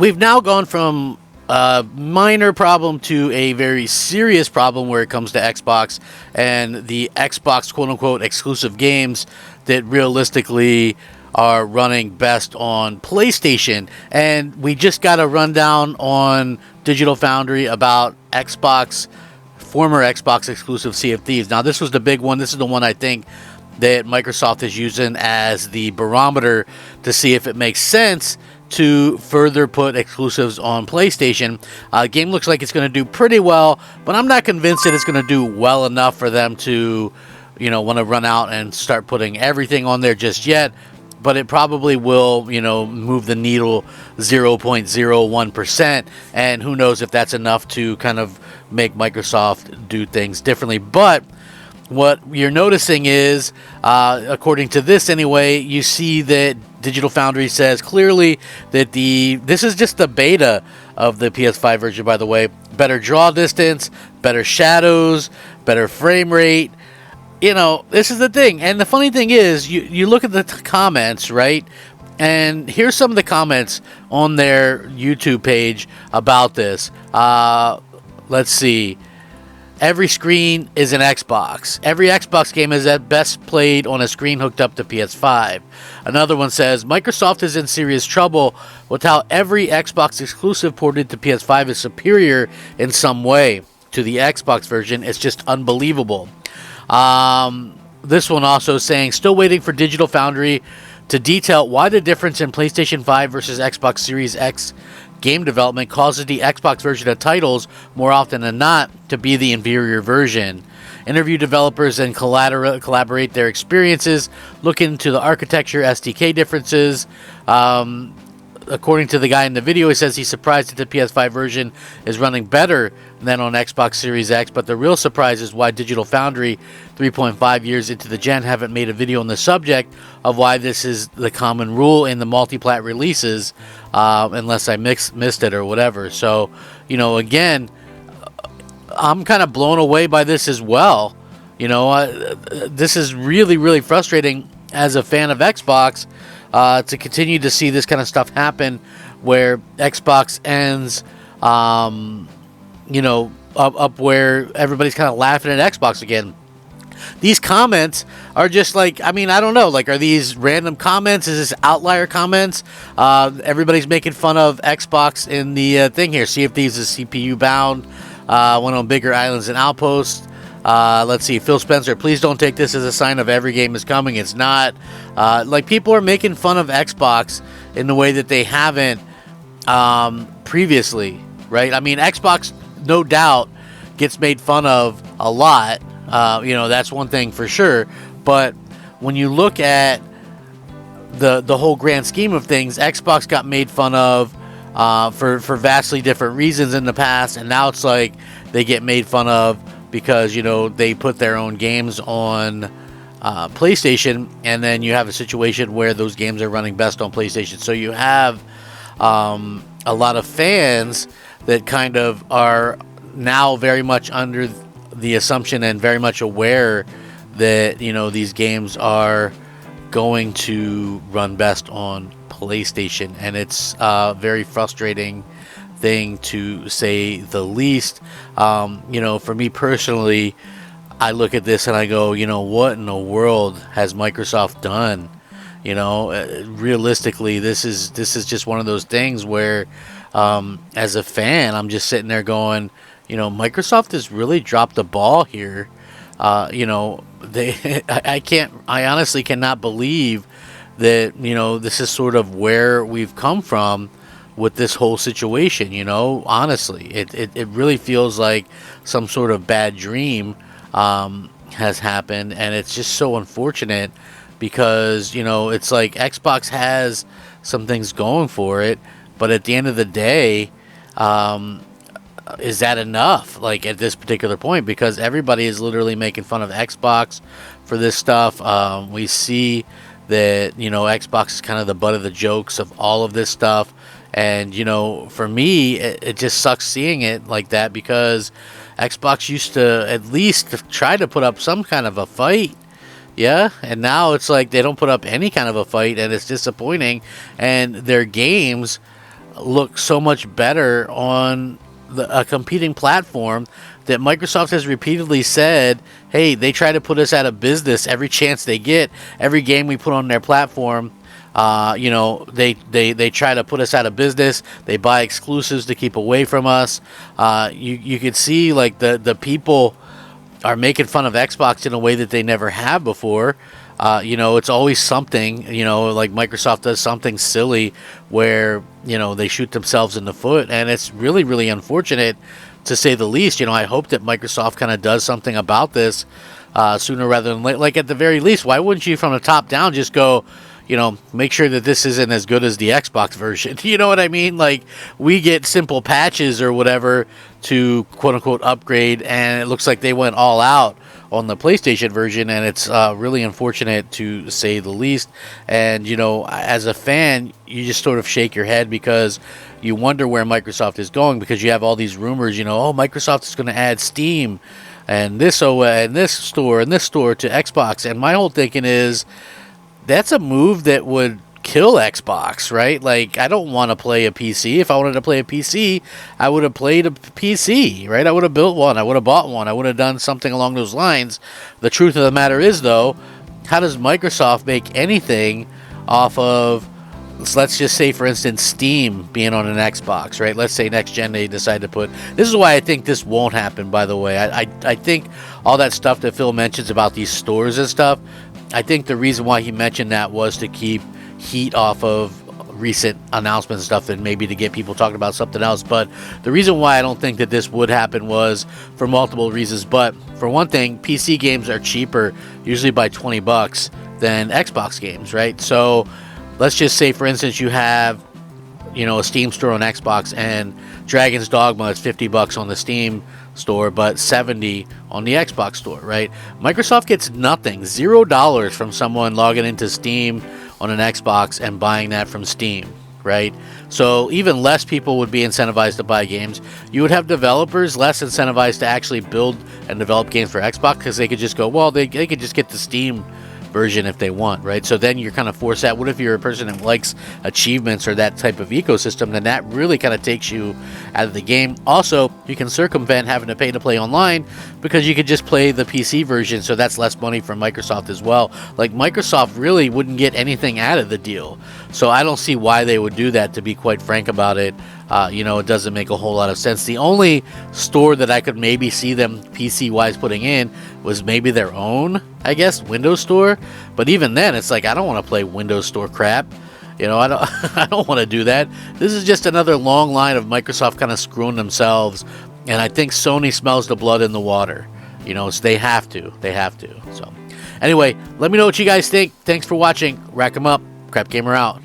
we've now gone from a minor problem to a very serious problem where it comes to Xbox and the Xbox quote-unquote exclusive games that realistically are running best on PlayStation. And we just got a rundown on Digital Foundry about former Xbox exclusive Sea of Thieves. Now, this was the big one. This is the one I think that Microsoft is using as the barometer to see if it makes sense to further put exclusives on PlayStation. Game looks like it's going to do pretty well, but I'm not convinced that it's going to do well enough for them to, want to run out and start putting everything on there just yet. But it probably will, move the needle 0.01%. And who knows if that's enough to kind of make Microsoft do things differently. But what you're noticing is, according to this anyway, you see that Digital Foundry says clearly that this is just the beta of the PS5 version, by the way. Better draw distance, better shadows, better frame rate. This is the thing. And the funny thing is, you look at the comments, right? And here's some of the comments on their YouTube page about this. Let's see. Every screen is an Xbox. Every Xbox game is at best played on a screen hooked up to PS5. Another one says, Microsoft is in serious trouble with how every Xbox exclusive ported to PS5 is superior in some way to the Xbox version. It's just unbelievable. This one also saying, still waiting for Digital Foundry to detail why the difference in PlayStation 5 versus Xbox Series X game development causes the Xbox version of titles, more often than not, to be the inferior version. Interview developers and collaborate their experiences, look into the architecture, SDK differences. According to the guy in the video, he says he's surprised that the PS5 version is running better than on Xbox Series X, but the real surprise is why Digital Foundry, 3.5 years into the gen, haven't made a video on the subject of why this is the common rule in the multi-plat releases, unless I missed it or whatever. So, again, I'm kind of blown away by this as well. This is really, really frustrating as a fan of Xbox, to continue to see this kind of stuff happen where Xbox ends, up where everybody's kind of laughing at Xbox again. These comments are just like, I don't know, are these random comments? Is this outlier comments? Everybody's making fun of Xbox in the thing here. Sea of Thieves is CPU bound, went on bigger islands and outposts. Let's see, Phil Spencer, please don't take this as a sign of every game is coming. It's not. People are making fun of Xbox in the way that they haven't previously, right? Xbox, no doubt, gets made fun of a lot. That's one thing for sure. But when you look at the whole grand scheme of things, Xbox got made fun of for vastly different reasons in the past, and now it's like they get made fun of because, they put their own games on PlayStation, and then you have a situation where those games are running best on PlayStation. So you have a lot of fans that kind of are now very much under the assumption and very much aware that, these games are going to run best on PlayStation. And it's very frustrating thing to say the least. For me personally, I look at this and I go, what in the world has Microsoft done? Realistically, this is just one of those things where, as a fan, I'm just sitting there going, Microsoft has really dropped the ball here. I honestly cannot believe that, this is sort of where we've come from with this whole situation. Honestly, it really feels like some sort of bad dream has happened, and it's just so unfortunate because it's like Xbox has some things going for it, but at the end of the day, is that enough, at this particular point? Because everybody is literally making fun of Xbox for this stuff. We see that Xbox is kind of the butt of the jokes of all of this stuff. And, for me, it just sucks seeing it like that because Xbox used to at least try to put up some kind of a fight. Yeah. And now it's like they don't put up any kind of a fight, and it's disappointing. And their games, look so much better on a competing platform that Microsoft has repeatedly said, hey, they try to put us out of business every chance they get. Every game we put on their platform, they try to put us out of business. They buy exclusives to keep away from us. You could see like the people are making fun of Xbox in a way that they never have before. It's always something, like Microsoft does something silly where, they shoot themselves in the foot. And it's really, really unfortunate, to say the least. I hope that Microsoft kind of does something about this sooner rather than later. Like, at the very least, why wouldn't you from the top down just go, make sure that this isn't as good as the Xbox version? You know what I mean? Like, we get simple patches or whatever to quote-unquote upgrade, and it looks like they went all out on the PlayStation version, and it's really unfortunate, to say the least. And, as a fan, you just sort of shake your head because you wonder where Microsoft is going, because you have all these rumors, Microsoft is going to add Steam and this and this store to Xbox. And my whole thinking is, that's a move that would kill Xbox, right? Like, I don't want to play a PC. If I wanted to play a PC, I would have played a PC, right? I would have built one. I would have bought one. I would have done something along those lines. The truth of the matter is, though, how does Microsoft make anything off of, let's just say, for instance, Steam being on an Xbox, right? Let's say next gen they decide to put... This is why I think this won't happen, by the way. I think all that stuff that Phil mentions about these stores and stuff, I think the reason why he mentioned that was to keep heat off of recent announcements and stuff, and maybe to get people talking about something else. But the reason why I don't think that this would happen was for multiple reasons. But for one thing, PC games are cheaper, usually by $20, than Xbox games, right? So let's just say, for instance, you have, a Steam store on Xbox, and Dragon's Dogma is $50 on the Steam store, but $70 on the Xbox store, right? Microsoft gets nothing, $0 from someone logging into Steam on an Xbox and buying that from Steam, right? So even less people would be incentivized to buy games. You would have developers less incentivized to actually build and develop games for Xbox, because they could just go, well, they could just get the Steam version if they want, right? So then you're kind of forced out. What if you're a person that likes achievements or that type of ecosystem? Then that really kind of takes you out of the game. Also, you can circumvent having to pay to play online, because you could just play the PC version, so that's less money for Microsoft as well. Like, Microsoft really wouldn't get anything out of the deal. So I don't see why they would do that, to be quite frank about it. It doesn't make a whole lot of sense. The only store that I could maybe see them PC-wise putting in was maybe their own, I guess, Windows Store. But even then, it's like, I don't want to play Windows Store crap. I don't want to do that. This is just another long line of Microsoft kind of screwing themselves. And I think Sony smells the blood in the water. So they have to. So anyway, let me know what you guys think. Thanks for watching. Rack 'em up. Crap Gamer out.